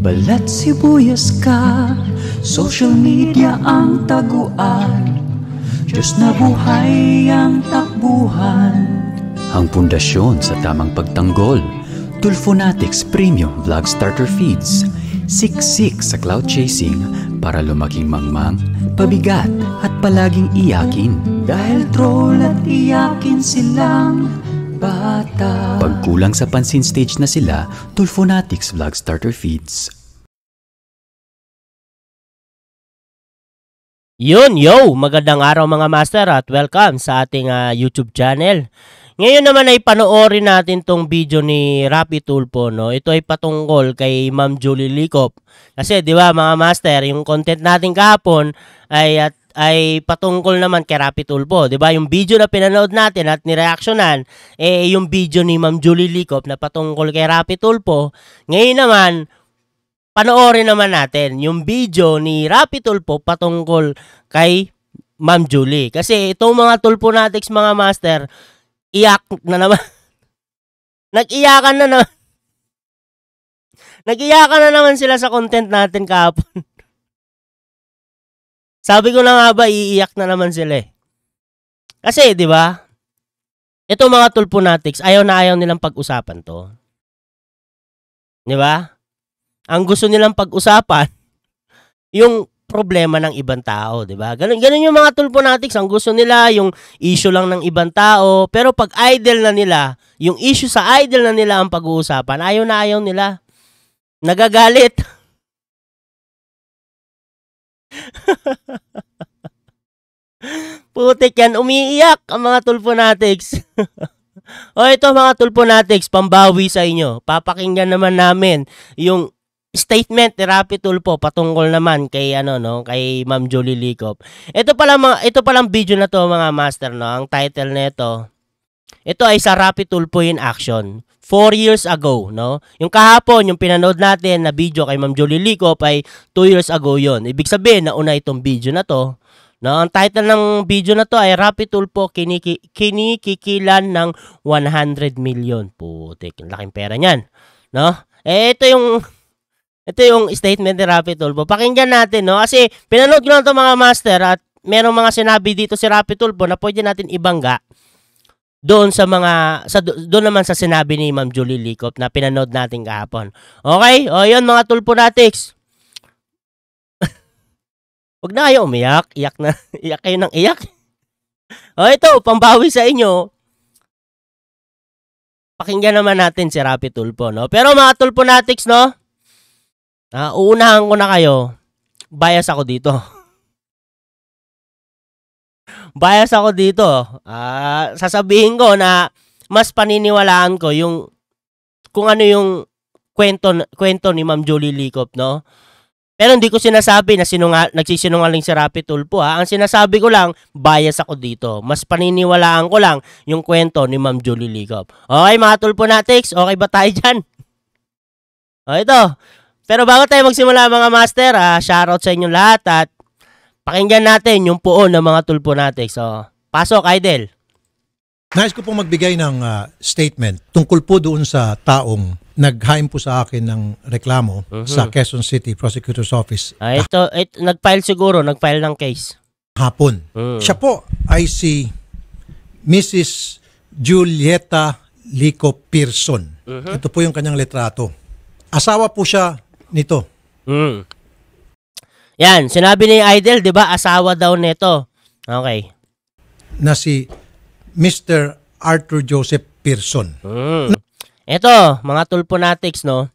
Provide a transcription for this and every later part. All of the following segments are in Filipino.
Balat sibuyas ka, social media ang taguan, Diyos na buhay ang takbuhan. Ang pundasyon sa tamang pagtanggol, Tulfonatics Premium Vlog Starter Feeds. Siksik sa cloud chasing para lumaking mangmang, pabigat at palaging iyakin. Dahil troll at iyakin silang bata. Pagkulang sa pansin stage na sila, Tulfonatics Vlog Starter Feeds. Yun, yo! Magandang araw mga master at welcome sa ating YouTube channel. Ngayon naman ay panoorin natin tong video ni Rapi Tulfo, no? Ito ay patungkol kay Ma'am Julie Licop. Kasi 'di ba mga master, yung content natin kahapon ay patungkol naman kay Rapi Tulfo, 'di ba? Yung video na pinanood natin at nireaksyonan yung video ni Ma'am Julie Licop na patungkol kay Rapi Tulfo. Ngayon naman panoorin naman natin yung video ni Rapi Tulfo patungkol kay Ma'am Julie. Kasi itong mga Tulfonatics mga master, iyak na naman. Nag-iyakan na naman. Nag-iyakan na naman sila sa content natin kahapon. Sabi ko na nga ba, iiyak na naman sila eh. Kasi, di ba? Ito mga Tulfonatics, ayaw na ayaw nilang pag-usapan to. Di ba? Ang gusto nilang pag-usapan, yung problema ng ibang tao, 'di ba? Ganun yung mga Tulfonatics, ang gusto nila yung issue lang ng ibang tao, pero pag idol na nila, yung issue sa idol na nila ang pag-uusapan, ayaw na ayaw nila. Nagagalit. Putik yan, umiiyak ang mga Tulfonatics. O ito mga Tulfonatics, pambawi sa inyo. Papakinggan naman namin yung statement ni Rapi Tulfo patungkol naman kay kay Ma'am Julie Licop. Ito palang video na to mga master, no. Ang title nito, ito ay sa Rapi Tulfo in action 4 years ago, no. Yung kahapon yung pinanood natin na video kay Ma'am Julie Licop ay 2 years ago yon. Ibig sabihin nauna itong video na to. No, ang title ng video na to ay Rapi Tulfo kinikikilan ng 100 million. Putik, laking pera niyan, no. Ito yung statement ni Rapi Tulfo. Pakinggan natin, no? Kasi pinanood ko lang ito mga master at merong mga sinabi dito si Rapi Tulfo na pwede natin ibangga doon doon naman sa sinabi ni Ma'am Julie Licop na pinanood natin kahapon. Okay? O yun mga Tulfonatics. Huwag na kayo umiyak. Iyak kayo ng iyak. O ito, pambawi sa inyo. Pakinggan naman natin si Rapi Tulfo, no? Pero mga Tulfonatics, no? Uunahan ko na kayo. Bias ako dito. Bias ako dito. Sasabihin ko na mas paniniwalaan ko yung kung ano yung kwento ni Ma'am Julie Licop, no? Pero hindi ko sinasabi na nagsisinungaling si Rapi Tulfo, ha. Ang sinasabi ko lang, bias ako dito. Mas paniniwalaan ko lang yung kwento ni Ma'am Julie Licop. Okay mga Tulfonatics, okay ba tayo dyan? O ito. Pero bago tayo magsimula mga master, shoutout sa inyong lahat at pakinggan natin yung puon ng mga Tulfonatics. So, pasok, Idol. Nais ko pong magbigay ng statement tungkol po doon sa taong nag-haim po sa akin ng reklamo sa Quezon City Prosecutor's Office. Ito, nag-file ng case. Hapon. Siya po ay si Mrs. Julieta Licop Pearson. Ito po yung kanyang litrato. Asawa po siya nito. Yan, sinabi ni Idol, 'di ba? Asawa daw nito. Okay. Na si Mr. Arthur Joseph Pearson. Ito, mga Tulfonatics, no.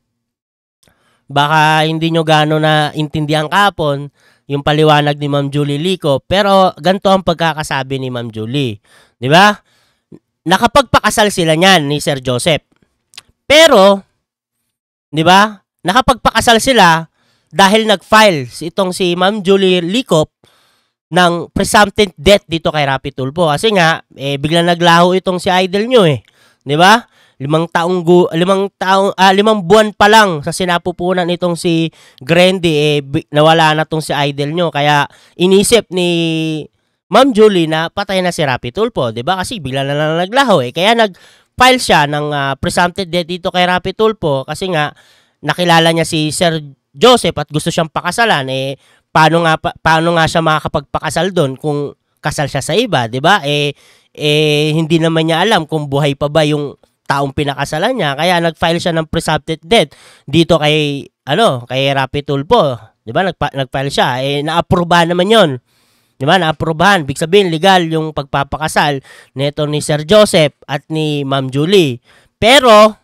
Baka hindi nyo gaano na intindihan kahapon yung paliwanag ni Ma'am Julie Licop, pero ganito ang pagkakasabi ni Ma'am Julie. 'Di ba? Nakapagpakasal sila niyan ni Sir Joseph. Pero 'di ba? Nakapagpakasal sila dahil nag-file itong si Ma'am Julie Licop ng presumptive death dito kay Rapi Tulfo. Kasi nga, biglang naglaho itong si idol nyo eh. 'Di ba? 5 buwan pa lang sa sinapupunan nitong si Grandy, nawala na tong si idol nyo. Kaya inisip ni Ma'am Julie na patay na si Rapi Tulfo. 'Di ba? Kasi bigla na lang naglaho eh. Kaya nag-file siya ng presumptive death dito kay Rapi Tulfo kasi nga nakilala niya si Sir Joseph at gusto siyang pakasalan, paano nga siya makakapagpakasal doon kung kasal siya sa iba, 'di ba? Hindi naman niya alam kung buhay pa ba yung taong pinakasalan niya. Kaya nag-file siya ng presumptive death dito kay Rapi Tulfo, 'di ba? Nag-file siya, na-aprobahan naman 'yon. 'Di ba? Na-aprobahan. Big sabihin legal yung pagpapakasal nito ni Sir Joseph at ni Ma'am Julie. Pero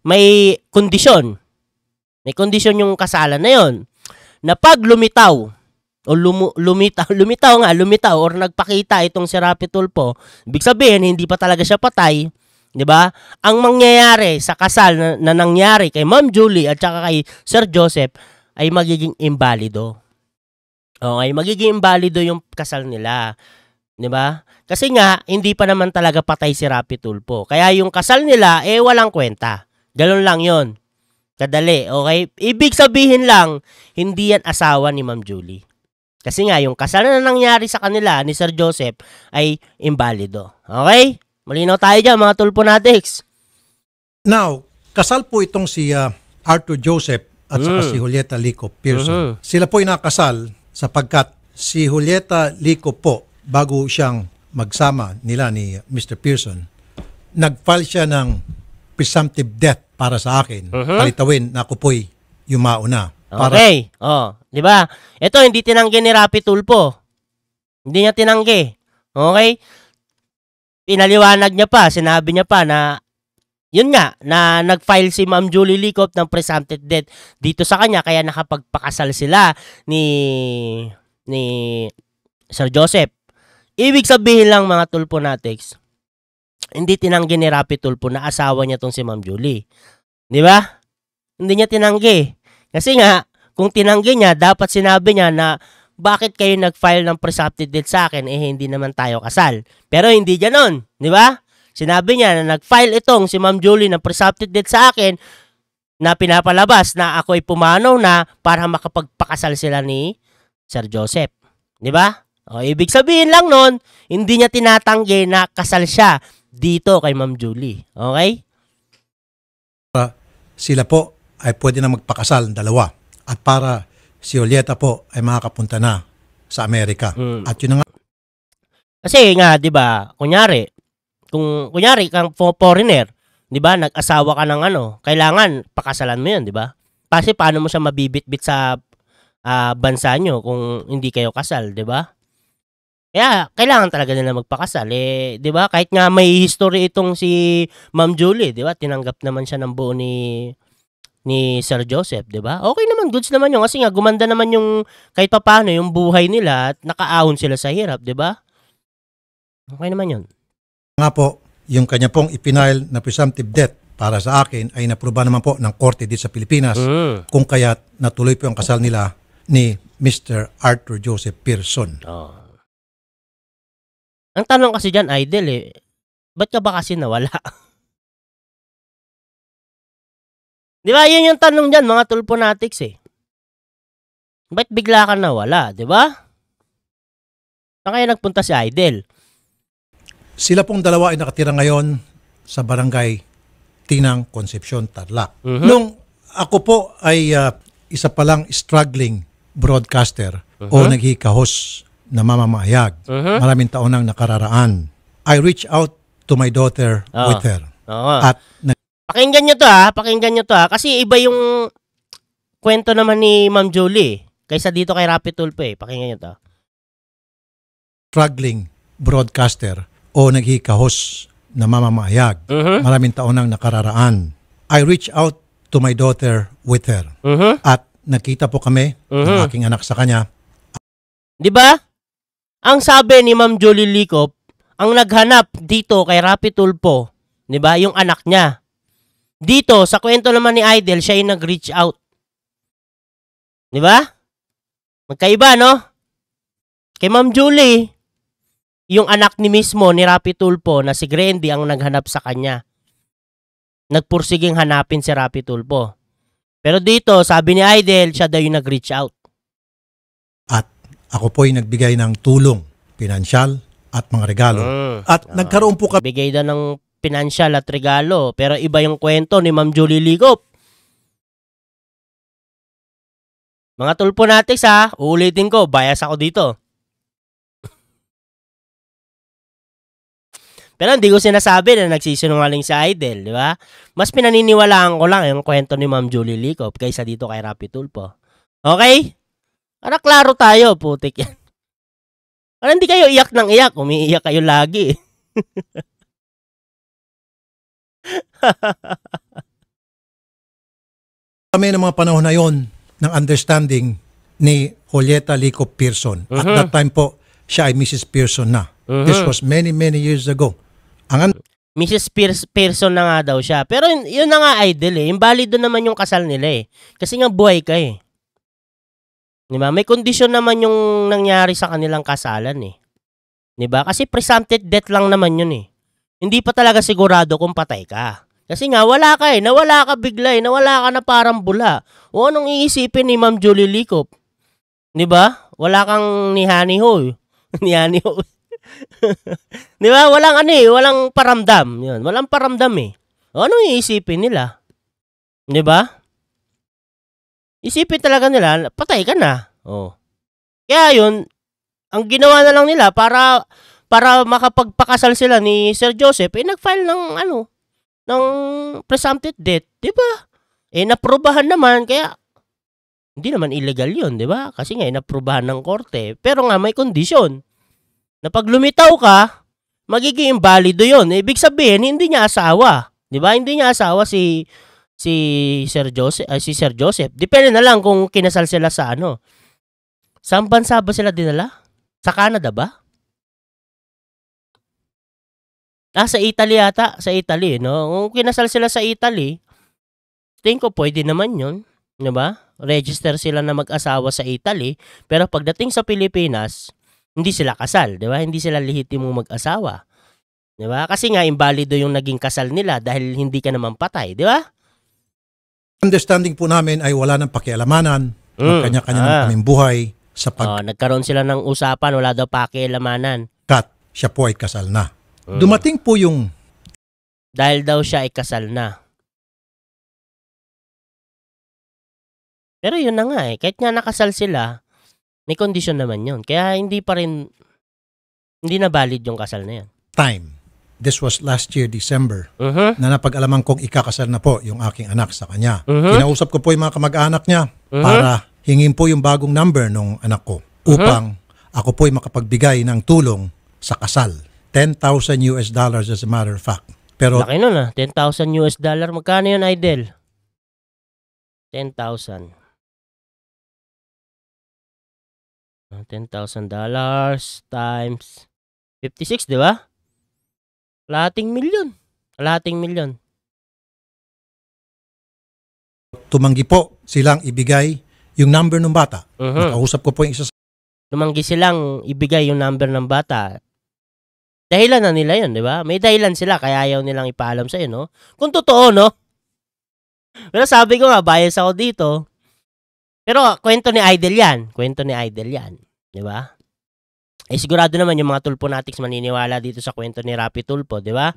may kondisyon. May kondisyon yung kasalan na 'yon. Na pag lumitaw o lumitaw or nagpakita itong si Rapi Tulfo, ibig sabihin hindi pa talaga siya patay, 'di ba? Ang mangyayari sa kasal na nangyari kay Ma'am Julie at saka kay Sir Joseph ay magiging imbalido. Okay, magiging imbalido yung kasal nila, 'di ba? Kasi nga hindi pa naman talaga patay si Rapi Tulfo. Kaya yung kasal nila walang kwenta. Ganun lang 'yon. Kadali, okay? Ibig sabihin lang, hindi yan asawa ni Ma'am Julie. Kasi nga, yung kasal na nangyari sa kanila ni Sir Joseph ay imbalido. Okay? Malinaw tayo dyan, mga Tulfonatics. Now, kasal po itong si Arthur Joseph at saka si Julieta Lico Pearson. Sila po ay nakasal sapagkat si Julieta Lico po, bago siyang magsama nila ni Mr. Pearson, nag-file siya ng presumptive death para sa akin. Palitawin na ako po'y yumao na. Okay. Di ba? Ito, hindi tinanggi ni Rapi Tulfo. Hindi niya tinanggi. Okay? Pinaliwanag niya pa, sinabi niya pa na, yun nga, na nag-file si Ma'am Julie Licop ng presumptive death dito sa kanya, kaya nakapagpakasal sila ni Sir Joseph. Ibig sabihin lang, mga Tulfonatics, hindi tinanggi ni Rapi Tulfo na asawa niya tong si Ma'am Julie. Di ba? Hindi niya tinanggi. Kasi nga, kung tinanggi niya, dapat sinabi niya na bakit kayo nag-file ng presumptive death sa akin, hindi naman tayo kasal. Pero hindi ganoon, di ba? Sinabi niya na nag-file itong si Ma'am Julie ng presumptive death sa akin na pinapalabas na ako ay pumanaw na para makapagpakasal sila ni Sir Joseph. Di ba? Ibig sabihin lang nun, hindi niya tinatanggi na kasal siya dito kay Ma'am Julie. Okay? Sila po ay pwede na magpakasal, dalawa. At para si Julieta po ay makakapunta na sa Amerika. At yun na nga. Kasi nga, di ba, kunyari kang foreigner, di ba, nag-asawa ka ng kailangan pakasalan mo yun, di ba? Kasi paano mo siya mabibitbit sa bansa nyo kung hindi kayo kasal, di ba? Kaya, kailangan talaga nila magpakasal. Di ba? Kahit nga may history itong si Ma'am Julie, di ba? Tinanggap naman siya ng buo ni Sir Joseph, di ba? Okay naman, goods naman yun. Kasi nga, gumanda naman yung, kahit paano, yung buhay nila at nakaahon sila sa hirap, di ba? Okay naman yun. Nga po, yung kanya pong ipinail na presumptive death para sa akin ay napruba naman po ng korte dito sa Pilipinas kung kaya't natuloy po ang kasal nila ni Mr. Arthur Joseph Pearson. Ang tanong kasi dyan, Idol, ba't ka ba kasi nawala? Di ba? Yun yung tanong dyan, mga Tulfonatics Ba't bigla ka nawala? Di ba? Saan kaya nagpunta si Idol? Sila pong dalawa ay nakatira ngayon sa barangay Tinang, Concepcion, Tarlac. Nung ako po ay isa palang struggling broadcaster o naghikahos na mamamayag. Maraming taon nang nakararaan. I reach out to my daughter with her. At pakinggan nyo to kasi iba yung kwento naman ni Ma'am Julie kaysa dito kay Rapi Tulfo Pakinggan nyo to. Struggling broadcaster o naghikahos na mamamayag. Maraming taon nang nakararaan. I reach out to my daughter with her. At nakita po kami ng aking anak sa kanya. Di ba? Ang sabi ni Ma'am Julie Licop, ang naghanap dito kay Rapi Tulfo, di ba, yung anak niya. Dito, sa kwento naman ni Idol, siya yung nag-reach out. Di ba? Magkaiba, no? Kay Ma'am Julie, yung anak ni mismo ni Rapi Tulfo na si Grandy ang naghanap sa kanya. Nagpursiging hanapin si Rapi Tulfo. Pero dito, sabi ni Idol, siya daw yung nag-reach out. At ako po ay nagbigay ng tulong, pinansyal at mga regalo. At nagkaroon po kami. Bigay daw ng pinansyal at regalo. Pero iba yung kwento ni Ma'am Julie Licop. Mga tulponatics ha, uulitin ko, bias ako dito. Pero hindi ko sinasabi na nagsisinungaling si Idol, di ba? Mas pinaniniwalaan ko lang yung kwento ni Ma'am Julie Licop kaysa dito kay Rapi Tulfo. Okay? Para klaro tayo, putik yan. Para hindi kayo iyak ng iyak, umiiyak kayo lagi. Kami ng mga panahon na yon ng understanding ni Julieta Licop Pearson. At that time po, siya ay Mrs. Pearson na. This was many, many years ago. Mrs. Pearson na nga daw siya. Pero yun na nga, Idol eh. Imbalido naman yung kasal nila eh. Kasi nga buhay ka eh. Diba? May kondisyon naman yung nangyari sa kanilang kasalan eh. Diba? Kasi presumptive death lang naman yun eh. Hindi pa talaga sigurado kung patay ka. Kasi nga, wala ka eh. Nawala ka bigla eh. Nawala ka na parang bula. O anong iisipin ni Ma'am Julie Licop? Diba? Wala kang nihaniho. Nihaniho. Diba? Walang ano eh. Walang paramdam. Yun. Walang paramdam eh. O anong iisipin nila? Diba? Isipin talaga nila, patay ka na. Oh. Kaya yun, ang ginawa na lang nila para makapagpakasal sila ni Sir Joseph, nag-file ng ng presumptive death, 'di ba? Naprobahan naman, kaya hindi naman illegal 'yun, 'di ba? Kasi nga naprobahan ng korte, pero nga may kondisyon. Na pag lumitaw ka, magiging invalido 'yun. Ibig sabihin, hindi niya asawa, 'di ba? Hindi niya asawa si Sir Joseph. Depende na lang kung kinasal sila sa ano. Saan bansa ba sila dinala? Sa Canada ba? Sa Italy yata. Sa Italy, no? Kung kinasal sila sa Italy, tingin ko pwede naman yun. Diba? Register sila na mag-asawa sa Italy. Pero pagdating sa Pilipinas, hindi sila kasal. Diba? Hindi sila lehitimong mag-asawa. Diba? Kasi nga, invalido yung naging kasal nila dahil hindi ka naman patay. Diba? Understanding po namin ay wala nang pakialamanan. Kanya-kanya naman kaming buhay sa nagkaroon sila ng usapan, wala daw pakialamanan. Siya po ay kasal na. Dumating po yung dahil daw siya ay kasal na. Pero yun na nga eh. Kahit nga nakasal sila, may kondisyon naman yun. Kaya hindi na valid yung kasal na yun. Time. This was last year, December, na napag-alaman kong ikakasal na po yung aking anak sa kanya. Kinausap ko po yung mga kamag-anak niya para hingin po yung bagong number ng anak ko upang ako po ay makapagbigay ng tulong sa kasal. $10,000 as a matter of fact. Pero laki nun ah, $10,000. Magkano yun, Idol? $10,000. $10,000 times 56, di ba? Kalahating milyon. Tumanggi po silang ibigay yung number ng bata. Nakausap ko po yung isa sa Tumanggi silang ibigay yung number ng bata. Dahilan na nila yun, di ba? May dahilan sila, kaya ayaw nilang ipaalam sa'yo, no? Kung totoo, no? Pero sabi ko nga, bias ako dito. Pero kwento ni Idol yan. Di ba? Sigurado naman yung mga tulponatics maniniwala dito sa kwento ni Rapi Tulfo, di ba?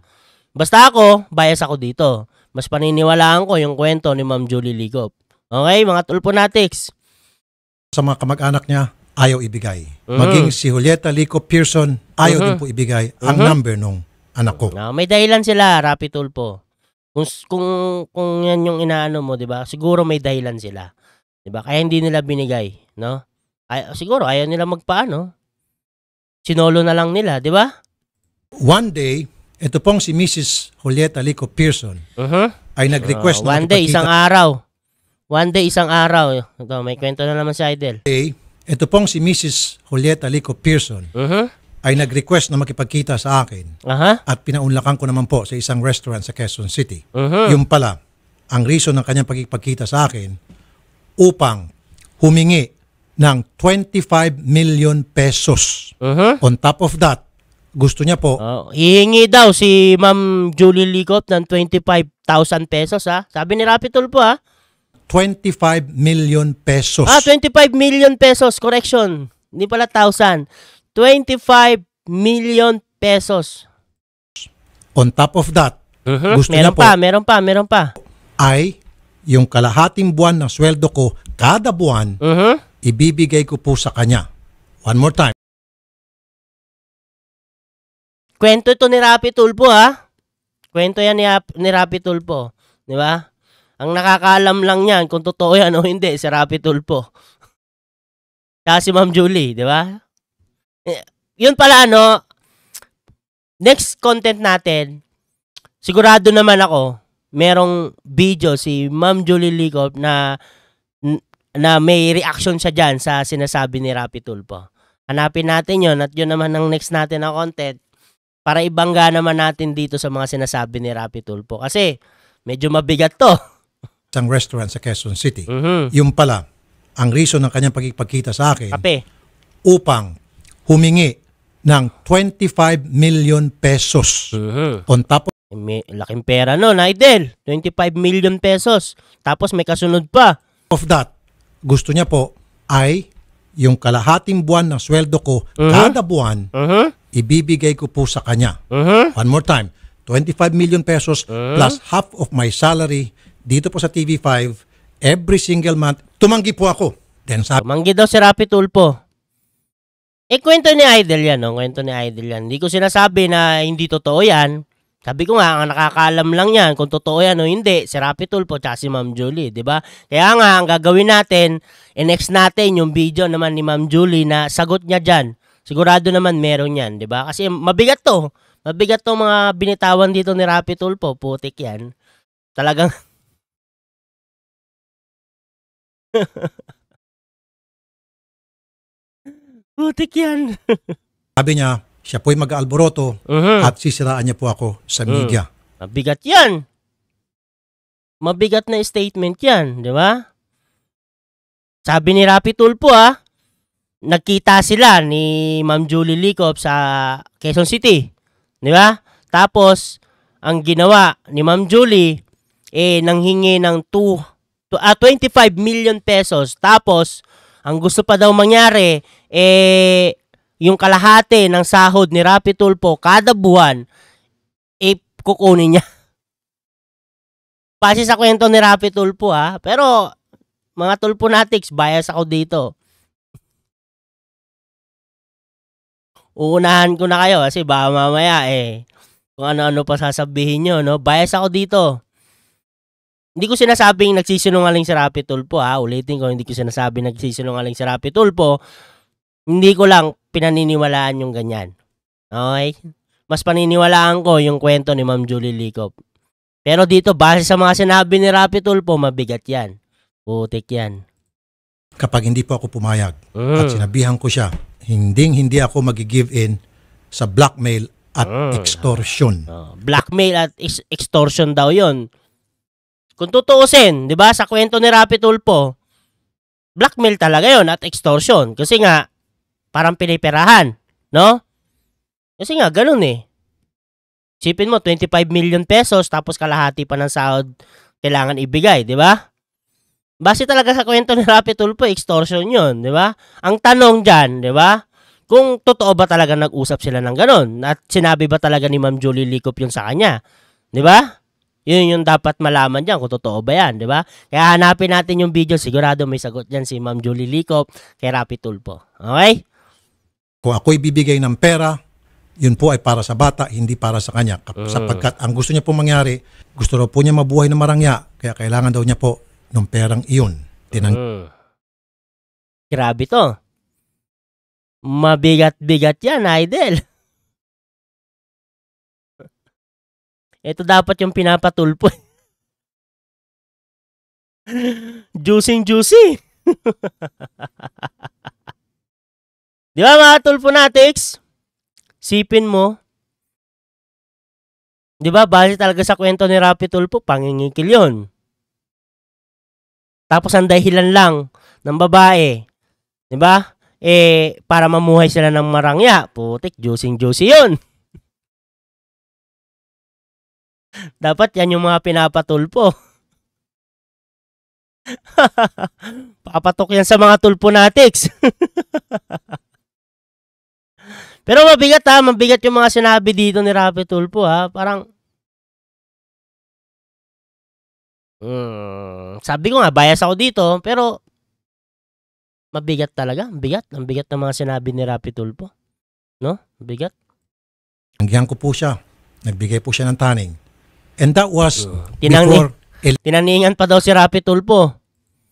Basta ako, bias ako dito. Mas paniniwalaan ko yung kwento ni Ma'am Julie Licop. Okay, mga tulponatics. Sa mga kamag-anak niya, ayaw ibigay. Maging si Julieta Licop Pearson, ayaw din po ibigay ang number nung anak ko. No, may dahilan sila, Rapi Tulfo. Kung yan yung inaano mo, di ba? Siguro may dahilan sila. Di ba? Kaya hindi nila binigay, no? Siguro ayaw nila magpaano. Sinolo na lang nila, di ba? One day, ito pong si Mrs. Julieta Licop Pearson ay nag-request One day, isang araw. Ito, may kwento na naman si Idol. Ito pong si Mrs. Julieta Licop Pearson ay nag-request na makipagkita sa akin at pinaunlakan ko naman po sa isang restaurant sa Quezon City. Yung pala, ang reason ng kanyang pagkipagkita sa akin upang humingi ng 25 million pesos. On top of that, gusto niya po hihingi daw si Ma'am Julie Licop ng 25,000 pesos ha. Sabi ni Rapi Tulfo ha. 25 million pesos. 25 million pesos. Correction. Hindi pala 1,000. 25 million pesos. On top of that, gusto niya po meron pa. ay yung kalahating buwan ng sweldo ko kada buwan, ibibigay ko po sa kanya. One more time. Kwento ito ni Rapi Tulfo, ha? Kwento yan ni Rapi Tulfo. Di ba? Ang nakakaalam lang yan kung totoo yan o hindi, si Rapi Tulfo. Kaya si Ma'am Julie, di ba? Yun pala, next content natin, sigurado naman ako, merong video si Ma'am Julie Licop na may reaction siya dyan sa sinasabi ni Rapi Tulfo. Hanapin natin yun at yun naman ang next natin na content para ibangga naman natin dito sa mga sinasabi ni Rapi Tulfo. Kasi medyo mabigat to. Isang restaurant sa Quezon City. Yung pala, ang reason ng kanyang pagkikita sa akin, upang humingi ng 25 million pesos. On top May laking pera Idol. 25 million pesos. Tapos may kasunod pa. of that, gusto niya po ay yung kalahating buwan ng sweldo ko kada buwan, ibibigay ko po sa kanya. One more time, 25 million pesos plus half of my salary dito po sa TV5 every single month. Tumanggi po ako. Then sabi, Tumanggi daw si Rapi Tulfo. Kwento ni Idol yan, Kwento ni Idol yan. Hindi ko sinasabi na hindi totoo yan. Sabi ko nga, ang nakakaalam lang yan kung totoo yan o hindi, si Rapi Tulfo at si Ma'am Julie, di ba? Kaya nga, ang gagawin natin, next natin yung video naman ni Ma'am Julie na sagot niya dyan. Sigurado naman meron yan, di ba? Kasi mabigat to. Mabigat to mga binitawan dito ni Rapi Tulfo. Putik yan. Talagang putik yan. sabi niya, siya po'y mag-aalboroto at sisiraan niya po ako sa media. Mabigat yan. Mabigat na statement yan, di ba? Sabi ni Rapi Tulfo, nagkita sila ni Ma'am Julie Licop sa Quezon City, di ba? Tapos, ang ginawa ni Ma'am Julie, nanghingi ng 25 million pesos. Tapos, ang gusto pa daw mangyari, yung kalahati ng sahod ni Rapi Tulfo kada buwan, kukunin niya. Base sa kwento ni Rapi Tulfo, Pero, mga Tulfonatics, bias ako dito. Uunahan ko na kayo kasi baka mamaya, kung ano-ano pa sasabihin nyo, Bias ako dito. Hindi ko sinasabing nagsisinungaling si Rapi Tulfo, Ulitin ko, hindi ko sinasabing nagsisinungaling si Rapi Tulfo. Hindi ko lang pinaniniwalaan yung ganyan. Okay? Mas paniniwalaan ko yung kwento ni Ma'am Julie Licop. Pero dito, base sa mga sinabi ni Rapi Tulfo, mabigat yan. Putik yan. Kapag hindi po ako pumayag at sinabihan ko siya, hindi ako mag-give in sa blackmail at extortion. Blackmail at extortion daw yon. Kung tutuusin, di ba, sa kwento ni Rapi Tulfo, blackmail talaga yon at extortion. Kasi nga, parang piniperahan, no? Kasi nga, ganun Sipin mo, 25 million pesos, tapos kalahati pa ng sahod kailangan ibigay, di ba? Base talaga sa kwento ni Rapi Tulfo, extortion yon, di ba? Ang tanong dyan, di ba? Kung totoo ba talaga nag-usap sila ng ganun? At sinabi ba talaga ni Ma'am Julie Licop yun sa kanya? Di ba? Yun yung dapat malaman dyan kung totoo ba yan, di ba? Kaya hanapin natin yung video, sigurado may sagot dyan si Ma'am Julie Licop kay Rapi Tulfo. Okay? Kung ako'y bibigay ng pera, yun po ay para sa bata, hindi para sa kanya. Sapagkat ang gusto niya po mangyari, gusto raw po niya mabuhay na marangya, kaya kailangan daw niya po ng perang iyon. Grabe to. Mabigat-bigat yan, Idol. Ito dapat yung pinapatulpo. Juicing-juicy. Di ba mga Tulfonatics? Sipin mo. Di ba, base talaga sa kwento ni Rapi Tulfo, pangingikil yun. Tapos ang dahilan lang ng babae, di ba? Para mamuhay sila ng marangya. Putik, juicing-juicy yun. Dapat yan yung mga pinapatulpo. Papatok yan sa mga Tulfonatics. Pero mabigat mabigat yung mga sinabi dito ni Rapi Tulfo Parang Sabi ko nga, bias ako dito, pero mabigat talaga. Ang bigat ng mga sinabi ni Rapi Tulfo. No? Bigat. Hanggang ko po siya. Nagbigay po siya ng taning. And that was before Tinaningan pa daw si Rapi Tulfo.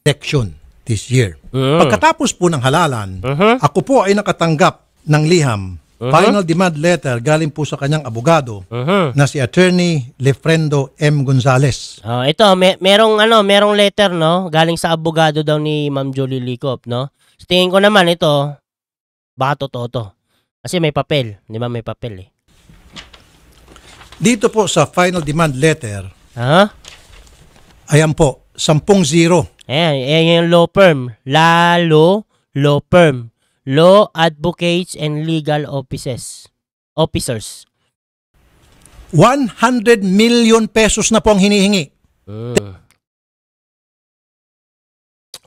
election this year. Pagkatapos po ng halalan, ako po ay nakatanggap ng liham, final demand letter galing po sa kanyang abogado na si Attorney Lefrendo M. Gonzales. Ito, merong letter, no, galing sa abogado daw ni Ma'am Julie Licop, no. So, tingin ko naman ito, baka totoo to. Kasi may papel, di ba, may papel eh. Dito po sa final demand letter, ayan po, 10-0. Ayan yung law firm. Law firm. Law Advocates and Legal Officers. 100 million pesos na po ang hinihingi.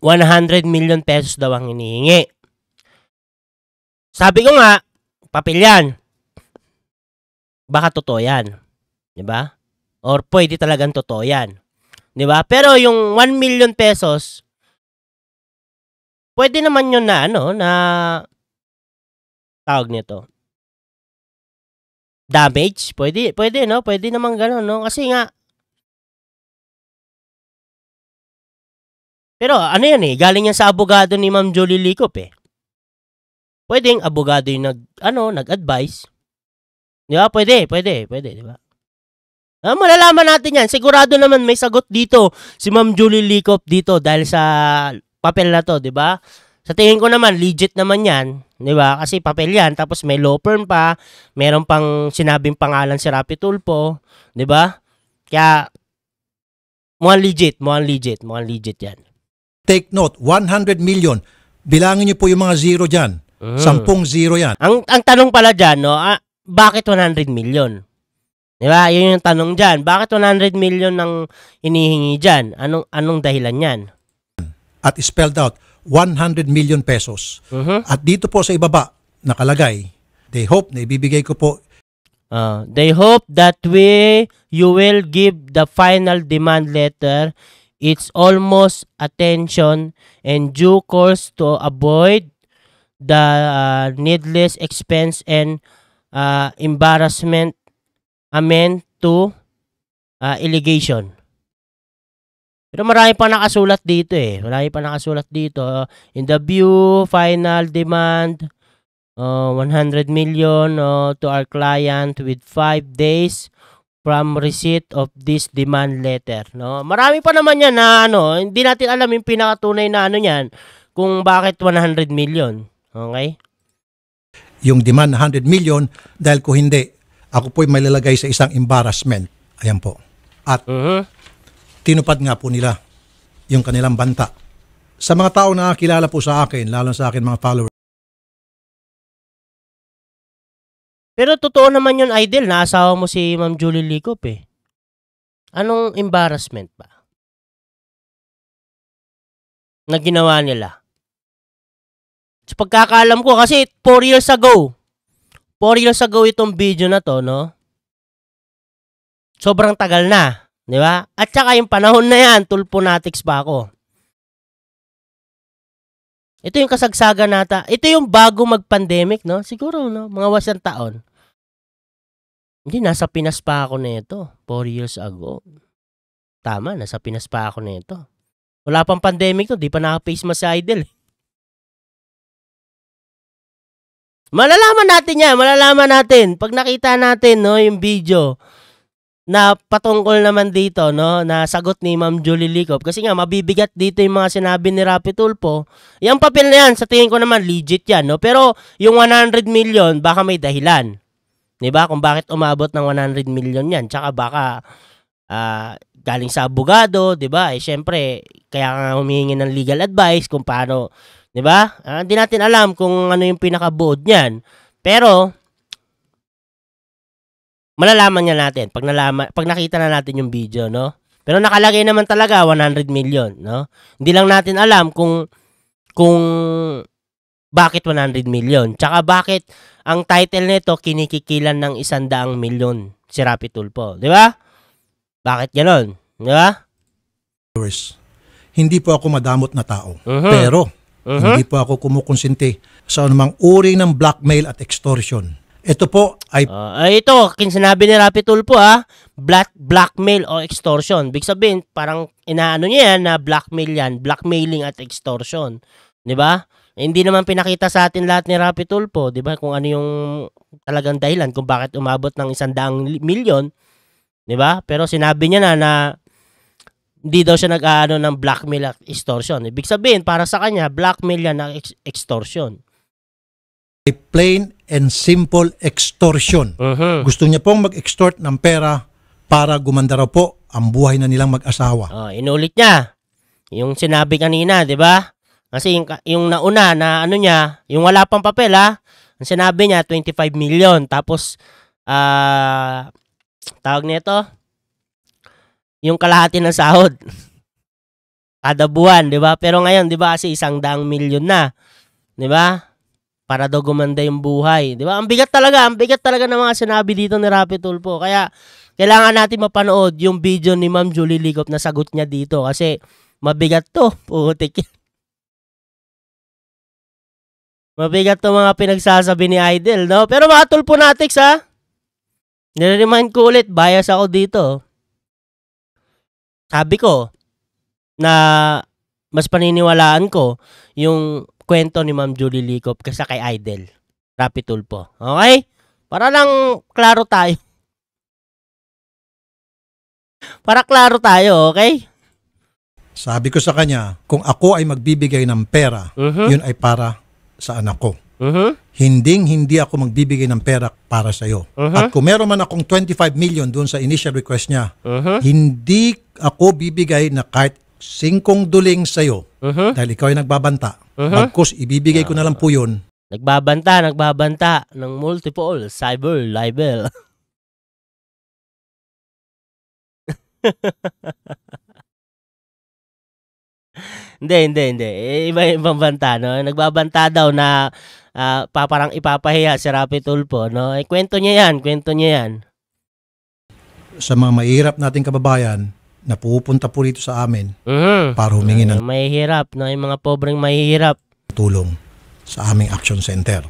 100 million pesos daw ang hinihingi. Sabi ko nga, papel yan. Baka totoo yan. Diba? Or pwede talagang totoo yan. Diba? Pero yung 1 million pesos, pwede naman yun na na tawag nito. Damage? Pwede, no? Pwede naman gano'n, no? Kasi nga, pero ano yan eh, galing yan sa abogado ni Ma'am Julie Licop eh. Pwedeng abogado yung nag-advise. Di ba? Pwede, di ba? Malalaman natin yan. Sigurado naman may sagot dito si Ma'am Julie Licop dito dahil sa papel na to, di ba? Sa tingin ko naman, legit naman yan, di ba? Kasi papel yan, tapos may law firm pa, meron pang sinabing pangalan si Rapi Tulfo, di ba? Kaya, mukhang legit yan. Take note, 100 million. Bilangin niyo po yung mga zero dyan. 10 zero yan. Ang tanong pala dyan, no, bakit 100 million? Di ba? Yun yung tanong dyan. Bakit 100 million ang hinihingi dyan? Anong dahilan yan? At spelled out, 100 million pesos. At dito po sa ibaba, nakalagay, they hope na ibibigay ko po. They hope that you will give the final demand letter its almost attention and due course to avoid the needless expense and embarrassment to allegation. Pero marami pa nakasulat dito eh. In the view, final demand, 100 million to our client with 5 days from receipt of this demand letter, no? Marami pa naman yan na hindi natin alam yung pinakatunay na niyan kung bakit 100 million. Okay? Yung demand na 100 million dahil kung hindi, ako po'y malalagay sa isang embarrassment. Ayan po. At tinupad nga po nila yung kanilang banta. Sa mga tao na kilala po sa akin, lalo sa akin mga followers. Pero totoo naman yun, Idol, na asawa mo si Ma'am Julie Licop eh. Anong embarrassment ba na ginawa nila? Sa pagkakaalam ko, kasi 4 years ago itong video na to, no? Sobrang tagal na, di ba? At saka yung panahon na yan, Tulfonatics pa ako. Ito yung kasagsagan nata. Ito yung bago mag-pandemic, no? Siguro, no? Mga 1 taon. Hindi, nasa Pinas pa ako nito. 4 years ago. Tama, nasa Pinas pa ako nito. Wala pang pandemic to, di pa naka-face mask si Idol. Malalaman natin. Pag nakita natin, no, yung video na patungkol naman dito, no, na sagot ni Ma'am Julie Licop. Kasi nga, mabibigat dito yung mga sinabi ni Rapi Tulfo. Yung papel na yan, sa tingin ko naman, legit yan, no? Pero, yung 100 million, baka may dahilan. Diba? Kung bakit umabot ng 100 million yan. Tsaka baka, galing sa abogado, diba? Eh, syempre, kaya nga humihingi ng legal advice kung paano, diba? Hindi natin alam kung ano yung pinakabuod niyan. Pero, malalaman niya natin pag nakita na natin yung video, no? Pero nakalagay naman talaga 100 million, no? Hindi lang natin alam kung bakit 100 million. Tsaka bakit ang title nito kinikikilan ng 100 milyon si Rapi Tulfo, di ba? Bakit ganoon? Di ba? viewers, hindi po ako madamot na tao. Pero, hindi po ako kumukonsinti sa anumang uri ng blackmail at extortion. Ito po ay ito, sinabi ni Rapi Tulfo blackmail o extortion. Big sabihin, parang inaano niya yan na blackmail yan, blackmailing at extortion. 'Di ba? Hindi naman pinakita sa atin lahat ni Rapi Tulfo, 'di ba? Kung ano yung talagang dahilan kung bakit umabot ng 100 milyon, 'di ba? Pero sinabi niya na hindi daw siya nag-aano ng blackmail at extortion. Ibig sabihin, para sa kanya, blackmail yan na extortion. Plain and simple extortion. Gusto niya pong mag-extort ng pera para gumanda raw po ang buhay na nilang mag-asawa. Inulit niya yung sinabi kanina, 'di ba? Kasi yung nauna na ano niya, yung wala pang papel ang sinabi niya 25 million, tapos tawag nito yung kalahati ng sahod kada buwan, 'di ba? Pero ngayon, 'di ba, kasi 100 milyon na, 'di ba? Para daw gumanda yung buhay, 'di ba? Ang bigat talaga ng mga sinabi dito ni Rapi Tulfo. Kaya kailangan natin mapanood yung video ni Ma'am Julie Licop na sagot niya dito kasi mabigat 'to, putik. Mabigat 'to mga pinagsasabi ni Idol, no? Pero mga Tulfo natics, nire-remind ko ulit, bias ako dito. Sabi ko na mas paniniwalaan ko yung kwento ni Ma'am Julie Licop kaysa kay Idol Rapi Tulfo. Okay? Para lang klaro tayo. Para klaro tayo, okay? Sabi ko sa kanya, kung ako ay magbibigay ng pera, yun ay para sa anak ko. Hindi ako magbibigay ng pera para sa iyo. At kung meron man akong 25 million doon sa initial request niya, hindi ako bibigay na kahit 5 duling sa iyo dahil ikaw ay nagbabanta. Bagkus ibibigay ko na lang po yun. Nagbabanta ng multiple cyber libel. Hindi. Iba-ibang banta, no? Nagbabanta daw na parang ipapahiya si Rapi Tulfo, no? Kwento niya yan. Sa mga mahihirap nating kababayan na pupunta po rito sa amin para humingi ng mahihirap, no? Yung mga pobreng mahihirap. Tulong sa aming action center.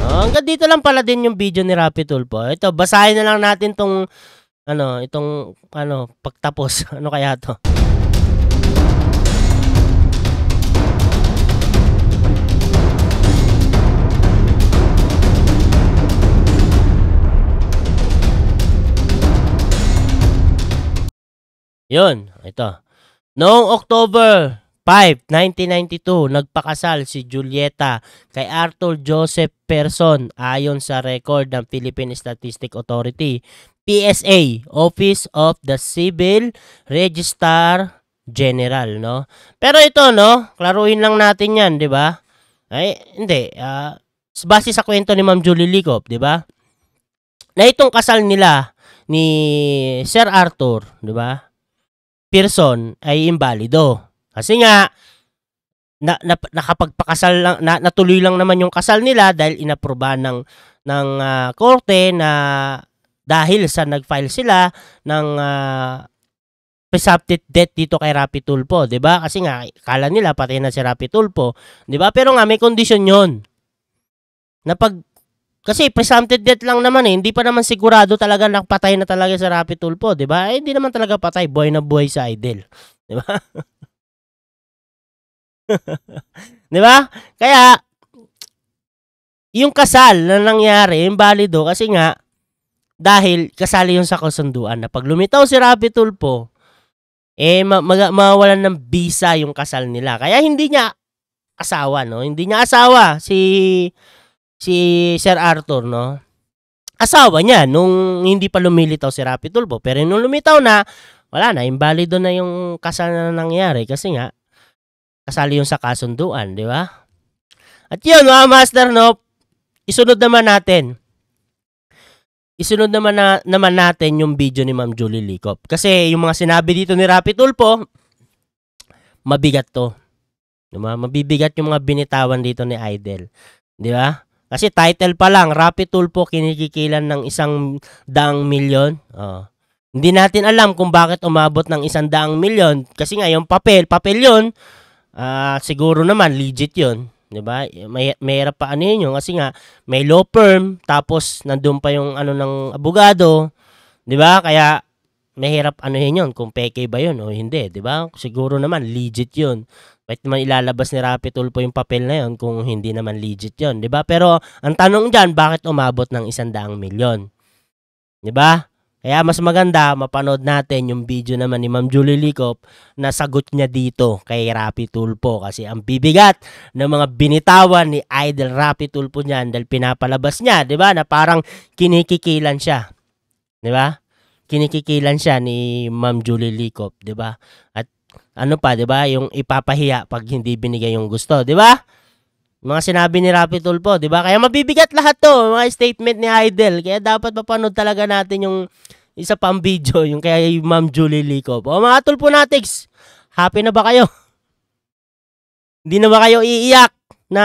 Hanggang dito lang pala din yung video ni Rapi Tulfo. Ito, basahin na lang natin itong pagtapos. Ano kaya to? Yun, ito. Noong October 5, 1992, nagpakasal si Julieta kay Arthur Joseph Person ayon sa record ng Philippine Statistics Authority, PSA, Office of the Civil Registrar General, no? Pero ito, no, klaruhin lang natin 'yan, 'di ba? Ay, hindi, base sa kwento ni Ma'am Julie Licop, 'di ba? Na itong kasal nila ni Sir Arthur, 'di ba? Person ay imbalido. Kasi nga nakapagpakasal lang, natuloy lang naman yung kasal nila dahil inaprubahan ng korte na dahil sa nag-file sila ng presumptive death dito kay Rapi Tulfo, 'di ba? Kasi nga kala nila patay na si Rapi Tulfo, 'di ba? Pero nga may kondisyon 'yon. Kasi presumptive death lang naman hindi pa naman sigurado talaga na patay na talaga si Rapi Tulfo, 'di ba? Hindi naman talaga patay, buhay na buhay sa Idol, 'di ba? 'Di ba? Kaya yung kasal na nangyari, imbalido kasi nga dahil kasali yung sa kasunduan na pag lumitaw si Rapi Tulfo, mawawalan ng visa yung kasal nila. Kaya hindi niya asawa, no? Hindi niya asawa si Sir Arthur, no? Asawa niya nung hindi pa lumilitaw si Rapi Tulfo. Pero nung lumitaw na, wala na, imbalido na yung kasal na nangyari kasi nga kasali yung sa kasunduan, di ba? At yun, mga master, no? Isunod naman natin yung video ni Ma'am Julie Licop. Kasi yung mga sinabi dito ni Rapi Tulfo, mabigat to. Diba? Mabibigat yung mga binitawan dito ni Idol. Di ba? Kasi title pa lang, Rapi Tulfo kinikikilan ng 100 milyon. Hindi natin alam kung bakit umabot ng 100 milyon kasi nga yung papel yun, siguro naman legit yun. 'Di ba? Mahirap pa ano yun kasi nga may law firm tapos nandun pa yung ano ng abogado, 'di ba? Kaya mahirap ano yun kung peke ba yun o hindi, 'di ba? Siguro naman legit yun. Bakit naman ilalabas ni Rapi Tulfo yung papel na yun kung hindi naman legit yun, 'di ba? Pero ang tanong diyan, bakit umabot ng 100 milyon? 'Di ba? Kaya mas maganda mapanood natin yung video naman ni Ma'am Julie Licop na sagot niya dito kay Rapi Tulfo kasi ang bibigat ng mga binitawan ni Idol Rapi Tulfo niyan dahil pinapalabas niya, 'di ba? Na parang kinikikilan siya. 'Di ba? Kinikikilan siya ni Ma'am Julie Licop, 'di ba? At ano pa, 'di ba? Yung ipapahiya pag hindi binigay yung gusto, 'di ba? Mga sinabi ni Rapi Tulfo, 'di ba? Kaya mabibigat lahat 'to, mga statement ni Idol. Kaya dapat mapanood talaga natin yung isa pang video, yung kay Ma'am Julie Licop. O mga Tulfonatics, happy na ba kayo? Hindi na ba kayo iiyak na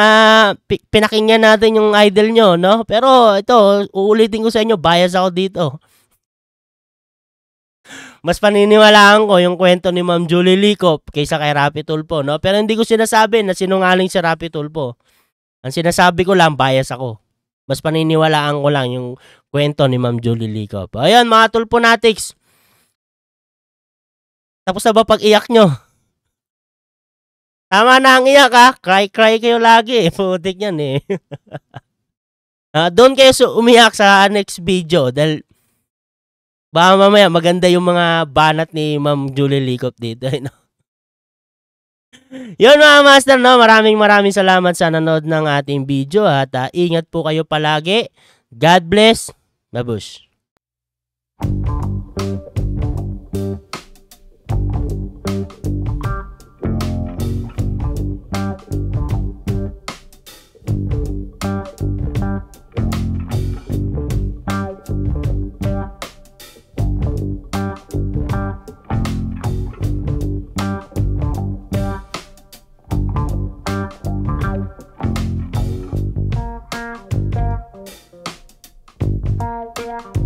pinakinggan natin yung idol nyo, no? Pero ito, uulitin ko sa inyo, bias ako dito. Mas paniniwalaan ko yung kwento ni Ma'am Julie Licop kaysa kay Rapi Tulfo, no? Pero hindi ko sinasabi na sinungaling si Rapi Tulfo. Ang sinasabi ko lang, bias ako. Mas paniniwalaan ko lang yung kwento ni Ma'am Julie Licop. Ayan, mga Tulfonatics. Tapos na ba pag-iyak nyo? Tama na ang iyak, ha? Cry kayo lagi. Putik yan, eh. Doon kayo umiyak sa next video dahil baka mamaya maganda yung mga banat ni Ma'am Julie Licop dito. No? Yun mga master, no? Maraming salamat sa nanood ng ating video at ingat po kayo palagi. God bless. Babush. Yeah.